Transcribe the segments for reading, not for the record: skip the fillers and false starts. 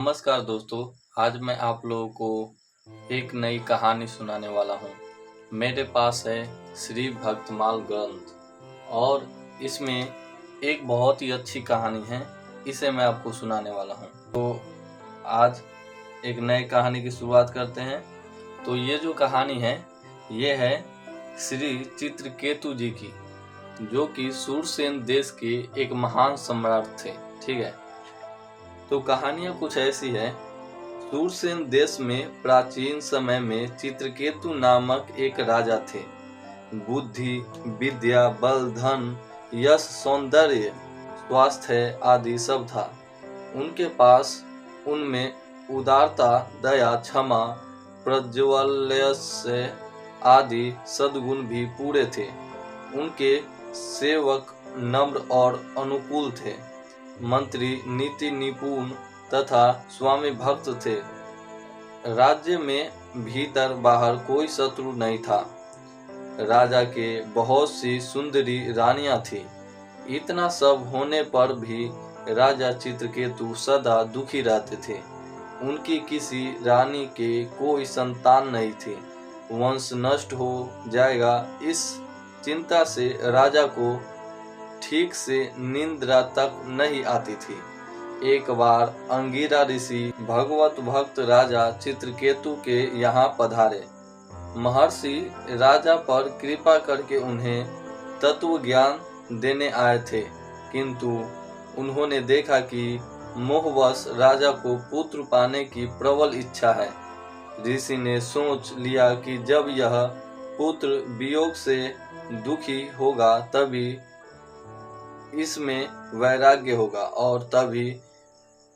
नमस्कार दोस्तों, आज मैं आप लोगों को एक नई कहानी सुनाने वाला हूँ। मेरे पास है श्री भक्तमाल ग्रंथ और इसमें एक बहुत ही अच्छी कहानी है। इसे मैं आपको सुनाने वाला हूँ। तो आज एक नई कहानी की शुरुआत करते हैं। तो ये जो कहानी है ये है श्री चित्रकेतु जी की, जो कि सूरसेन देश के एक महान सम्राट थे। ठीक है, तो कहानियाँ कुछ ऐसी है। सूरसेन देश में प्राचीन समय में चित्रकेतु नामक एक राजा थे। बुद्धि, विद्या, बल, धन, यश, सौंदर्य, स्वास्थ्य आदि सब था उनके पास। उनमें उदारता, दया, क्षमा, प्रज्वल्य आदि सद्गुण भी पूरे थे। उनके सेवक नम्र और अनुकूल थे। मंत्री नीति निपुण तथा स्वामी भक्त थे। राज्य में भीतर बाहर कोई शत्रु नहीं था। राजा के बहुत सी सुंदरी रानियां थीं। इतना सब होने पर भी राजा चित्रकेतु सदा दुखी रहते थे। उनकी किसी रानी के कोई संतान नहीं थी। वंश नष्ट हो जाएगा, इस चिंता से राजा को ठीक से निद्रा तक नहीं आती थी। एक बार अंगिरा ऋषि भगवत भक्त राजा चित्रकेतु के यहाँ पधारे। महर्षि राजा पर कृपा करके उन्हें तत्व ज्ञान देने आए थे, किंतु उन्होंने देखा कि मोहवश राजा को पुत्र पाने की प्रबल इच्छा है। ऋषि ने सोच लिया कि जब यह पुत्र वियोग से दुखी होगा तभी इसमें वैराग्य होगा और तभी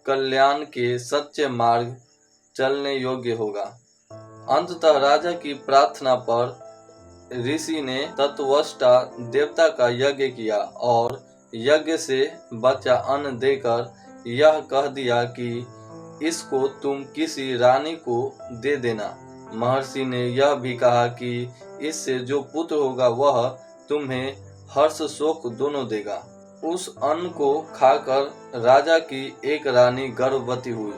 कल्याण के सच्चे मार्ग चलने योग्य होगा। अंततः राजा की प्रार्थना पर ऋषि ने तत्वष्टा देवता का यज्ञ किया और यज्ञ से बचा अन्न देकर यह कह दिया कि इसको तुम किसी रानी को दे देना। महर्षि ने यह भी कहा कि इससे जो पुत्र होगा वह तुम्हें हर्ष शोक दोनों देगा। उस अन्न को खाकर राजा की एक रानी गर्भवती हुई,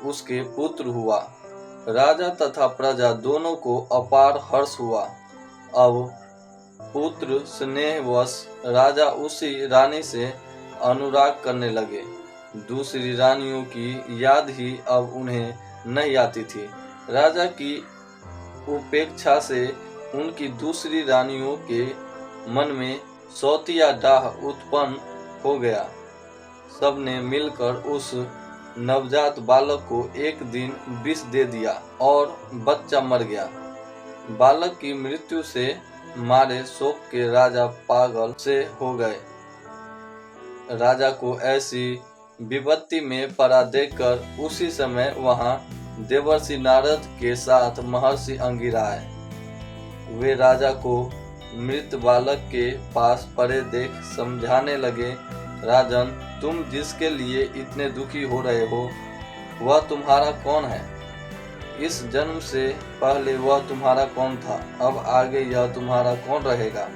उसके पुत्र हुआ। राजा तथा प्रजा दोनों को अपार हर्ष हुआ। अब पुत्र स्नेहवश राजा उसी रानी से अनुराग करने लगे। दूसरी रानियों की याद ही अब उन्हें नहीं आती थी। राजा की उपेक्षा से उनकी दूसरी रानियों के मन में सौतिया डाह उत्पन्न हो गया। सबने मिलकर उस नवजात बालक को एक दिन विष दे दिया और बच्चा मर गया। बालक की मृत्यु से मारे शोक के राजा पागल से हो गए। राजा को ऐसी विपत्ति में पड़ा देखकर उसी समय वहां देवर्षि नारद के साथ महर्षि अंगिरा आए। वे राजा को मृत बालक के पास पड़े देख समझाने लगे, राजन, तुम जिसके लिए इतने दुखी हो रहे हो वह तुम्हारा कौन है? इस जन्म से पहले वह तुम्हारा कौन था? अब आगे यह तुम्हारा कौन रहेगा?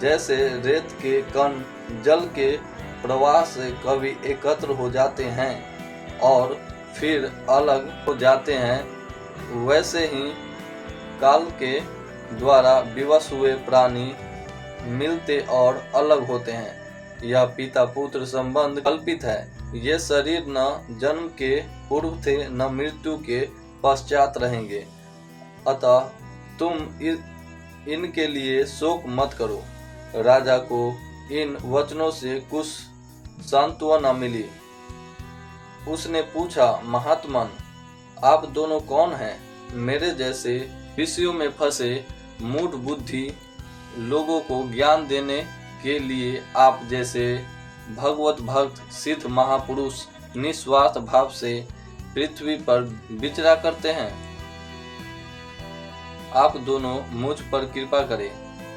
जैसे रेत के कण जल के प्रवाह से कभी एकत्र हो जाते हैं और फिर अलग हो जाते हैं, वैसे ही काल के द्वारा विवश हुए प्राणी मिलते और अलग होते हैं। यह पिता पुत्र संबंध कल्पित है। ये शरीर न जन्म के पूर्व थे न मृत्यु के पश्चात रहेंगे। अतः तुम इनके लिए शोक मत करो। राजा को इन वचनों से कुछ सांत्वना मिली। उसने पूछा, महात्मन, आप दोनों कौन हैं? मेरे जैसे विषयों में फंसे मूढ़ बुद्धि लोगों को ज्ञान देने के लिए आप जैसे भगवत भक्त सिद्ध महापुरुष निस्वार्थ भाव से पृथ्वी पर विचरा करते हैं। आप दोनों मुझ पर कृपा करें,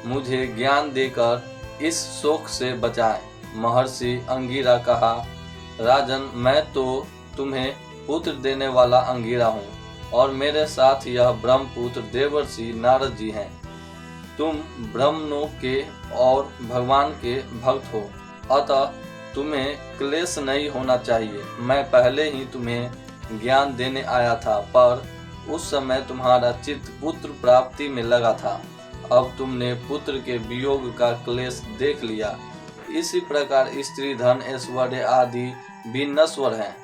मुझे ज्ञान देकर इस शोक से बचाएं। महर्षि अंगिरा कहा, राजन, मैं तो तुम्हें पुत्र देने वाला अंगिरा हूँ और मेरे साथ यह ब्रह्मपुत्र देवर्षि नारद जी हैं। तुम ब्रह्मनों के और भगवान के भक्त हो, अतः तुम्हें क्लेश नहीं होना चाहिए। मैं पहले ही तुम्हें ज्ञान देने आया था, पर उस समय तुम्हारा चित्त पुत्र प्राप्ति में लगा था। अब तुमने पुत्र के वियोग का क्लेश देख लिया। इसी प्रकार स्त्री, धन, ऐश्वर्य आदि भी नश्वर हैं।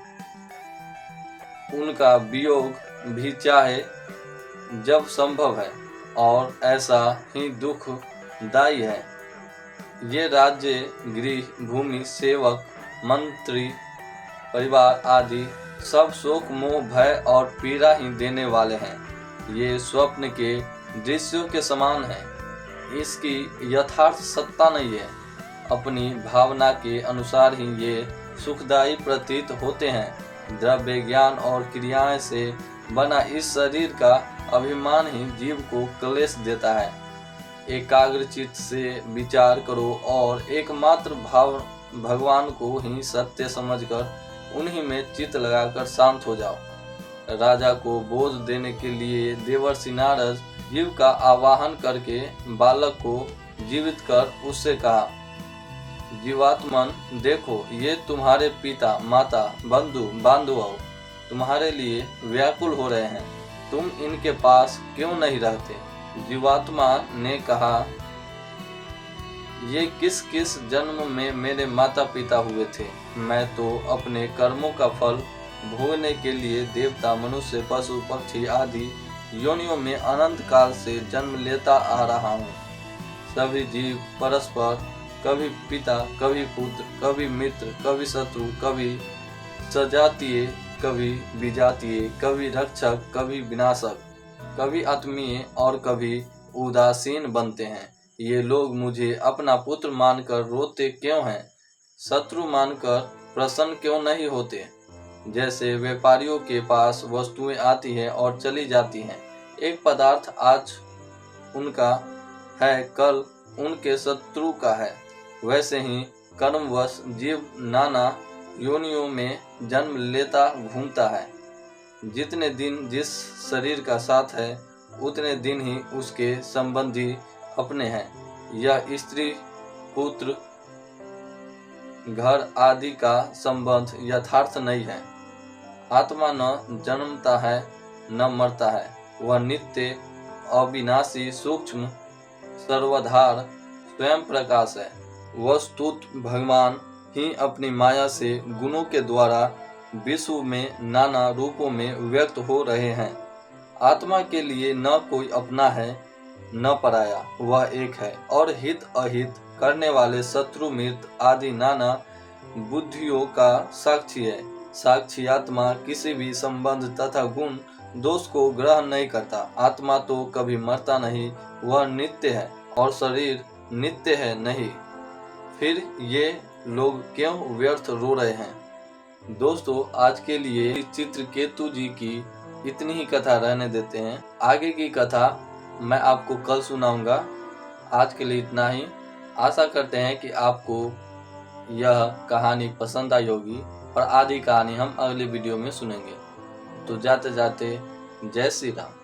उनका वियोग भी चाहे जब संभव है और ऐसा ही दुखदायी है। ये राज्य, गृह, भूमि, सेवक, मंत्री, परिवार आदि सब शोक, मोह, भय और पीड़ा ही देने वाले हैं। ये स्वप्न के दृश्यों के समान है। इसकी यथार्थ सत्ता नहीं है। अपनी भावना के अनुसार ही ये सुखदायी प्रतीत होते हैं। द्रव्य, ज्ञान और क्रियाएं से बना इस शरीर का अभिमान ही जीव को क्लेश देता है। एकाग्र चित्त से विचार करो और एकमात्र भाव भगवान को ही सत्य समझकर उन्हीं में चित्त लगाकर शांत हो जाओ। राजा को बोध देने के लिए देवर्षि नारद जीव का आवाहन करके बालक को जीवित कर उससे कहा, जीवात्मन, देखो, ये तुम्हारे पिता, माता, बंधु बांधव तुम्हारे लिए व्याकुल हो रहे हैं। तुम इनके पास क्यों नहीं रहते? जीवात्मा ने कहा, ये किस किस जन्म में मेरे माता पिता हुए थे। मैं तो अपने कर्मों का फल भोगने के लिए देवता, मनुष्य, पशु, पक्षी आदि योनियों में अनंत काल से जन्म लेता आ रहा हूँ। सभी जीव परस्पर कभी पिता, कभी पुत्र, कभी मित्र, कभी शत्रु, कभी सजातीय, कभी विजातीय, कभी रक्षक, कभी विनाशक, कभी आत्मीय और कभी उदासीन बनते हैं। ये लोग मुझे अपना पुत्र मानकर रोते क्यों हैं? शत्रु मानकर प्रसन्न क्यों नहीं होते? जैसे व्यापारियों के पास वस्तुएं आती हैं और चली जाती हैं। एक पदार्थ आज उनका है, कल उनके शत्रु का है। वैसे ही कर्मवश जीव नाना योनियों में जन्म लेता घूमता है। जितने दिन जिस शरीर का साथ है, उतने दिन ही उसके संबंधी अपने हैं। यह स्त्री, पुत्र, घर आदि का संबंध यथार्थ नहीं है। आत्मा न जन्मता है न मरता है। वह नित्य, अविनाशी, सूक्ष्म, सर्वधार, स्वयं प्रकाश है। वस्तुत भगवान ही अपनी माया से गुणों के द्वारा विश्व में नाना रूपों में व्यक्त हो रहे हैं। आत्मा के लिए न कोई अपना है न पराया, वह एक है और हित अहित करने वाले शत्रु, मित्र आदि नाना बुद्धियों का साक्षी है। साक्षी आत्मा किसी भी संबंध तथा गुण दोष को ग्रहण नहीं करता। आत्मा तो कभी मरता नहीं, वह नित्य है और शरीर नित्य है नहीं। फिर ये लोग क्यों व्यर्थ रो रहे हैं? दोस्तों, आज के लिए चित्रकेतु जी की इतनी ही कथा रहने देते हैं। आगे की कथा मैं आपको कल सुनाऊंगा। आज के लिए इतना ही। आशा करते हैं कि आपको यह कहानी पसंद आई होगी और आधी कहानी हम अगले वीडियो में सुनेंगे। तो जाते जाते जय श्री राम।